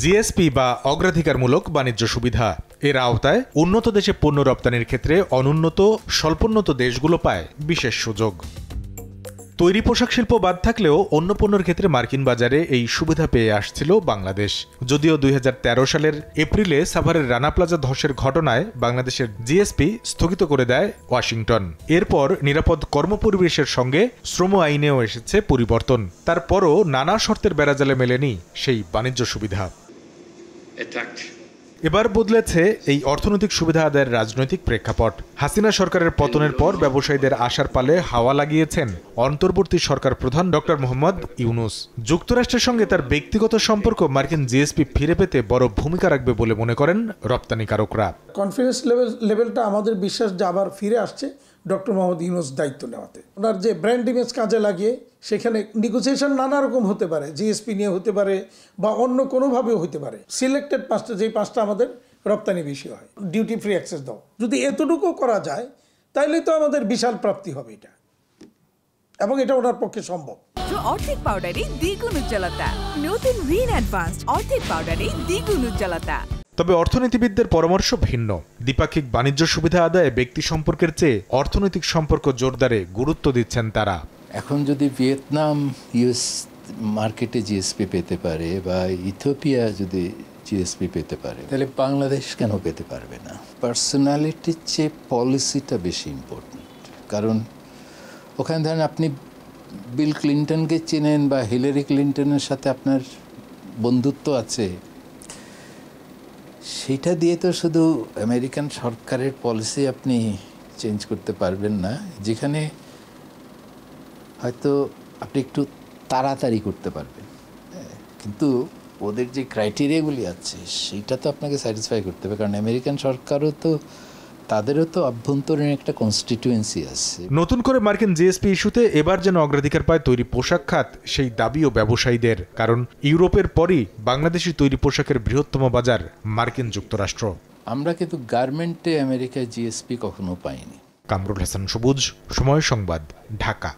GSP বা অগ্রাধিকারমূলক বাণিজ্য সুবিধা এর আওতায় উন্নত দেশে পণ্য রপ্তানির ক্ষেত্রে অনুন্নত স্বল্পোন্নত দেশগুলো পায় বিশেষ সুযোগ। তৈরি পোশাক শিল্প বাদ থাকলেও অন্য পণ্যের ক্ষেত্রে মার্কিন বাজারে এই সুবিধা পেয়ে আসছিল বাংলাদেশ। যদিও 2013 সালের এপ্রিলে সাভারের রানা প্লাজা ধসের ঘটনায় বাংলাদেশের জিএসপি স্থগিত করে দেয় ওয়াশিংটন। এরপর নিরাপদ কর্মপরিবেশের সঙ্গে শ্রম আইনেও এসেছে পরিবর্তন। তারপরও নানা শর্তের বেড়াজালে মেলেনি সেই বাণিজ্য সুবিধা। এবার বদলেছে এই অর্থনৈতিক সুবিধা আদায়ের রাজনৈতিক প্রেক্ষাপট। হাসিনা সরকারের পতনের পর ব্যবসায়ীদের আশার পালে হাওয়া লাগিয়েছেন অন্তর্বর্তী সরকার প্রধান ডক্টর মোহাম্মদ ইউনূস। যুক্তরাষ্ট্রের সঙ্গে তার ব্যক্তিগত সম্পর্ক মার্কিন জিএসপি ফিরে পেতে বড় ভূমিকা রাখবে বলে মনে করেন রপ্তানিকারকরা। কনফিডেন্স লেভেলটা আমাদের বিশ্বাস যে আবার ফিরে আসছে ডক্টর মোহাম্মদ ইউনূস দায়িত্ব নেওয়াতে। ওনার যে ব্র্যান্ড ইমেজ কাজে লাগিয়ে সেখানে নেগোসিয়েশন নানা রকম হতে পারে, জিএসপি নিয়ে হতে পারে বা অন্য কোনোভাবেও হতে পারে। সিলেক্টেড পাঁচটা, যেই পাঁচটা আমাদের রপ্তানি বেশি হয়, ডিউটি ফ্রি অ্যাক্সেস দাও, যদি এতটুকু করা যায় তাইলে তো আমাদের বিশাল প্রাপ্তি হবে এটা, এবং এটা ওনার পক্ষে সম্ভব। অর্ধেক পাউডারে দ্বিগুণ উজ্জ্বলতা, নতুন রিন অ্যাডভান্সড অর্ধেক পাউডারে দ্বিগুণ উজ্জ্বলতা। তবে অর্থনীতিবিদদের পরামর্শ ভিন্ন। দ্বিপাক্ষিক বাণিজ্য সুবিধা আদায়ে ব্যক্তি সম্পর্কের চেয়ে অর্থনৈতিক সম্পর্ক জোরদারে গুরুত্ব দিচ্ছেন তারা। এখন যদি ভিয়েতনাম ইউএস মার্কেটে জিএসপি পেতে পারে বা ইথিওপিয়া যদি জিএসপি পেতে পারে, তাহলে বাংলাদেশ কেন পেতে পারবে না? পার্সোনালিটির চেয়ে পলিসিটা বেশি ইম্পর্টেন্ট। কারণ ওখানে ধরেন আপনি বিল ক্লিন্টনকে চেনেন বা হিলারি ক্লিন্টনের সাথে আপনার বন্ধুত্ব আছে, সেটা দিয়ে তো শুধু আমেরিকান সরকারের পলিসি আপনি চেঞ্জ করতে পারবেন না। যেখানে হয়তো আপনি একটু তাড়াতাড়ি করতে পারবেন, কিন্তু ওদের যে ক্রাইটেরিয়াগুলি আছে সেইটা তো আপনাকে স্যাটিসফাই করতে হবে। কারণ আমেরিকান সরকারও তো, তাদেরও তো অভ্যন্তরীণ একটা কনস্টিটিউয়েন্সি আছে। নতুন করে মার্কিন জিএসপি ইস্যুতে এবার যেন অগ্রাধিকার পায় তৈরি পোশাক খাত, সেই দাবিও ব্যবসায়ীদের। কারণ ইউরোপের পরই বাংলাদেশি তৈরি পোশাকের বৃহত্তম বাজার মার্কিন যুক্তরাষ্ট্র। আমরা কিন্তু গার্মেন্টে আমেরিকায় জিএসপি কখনো পাইনি। কামরুল হাসান সবুজ, সময় সংবাদ, ঢাকা।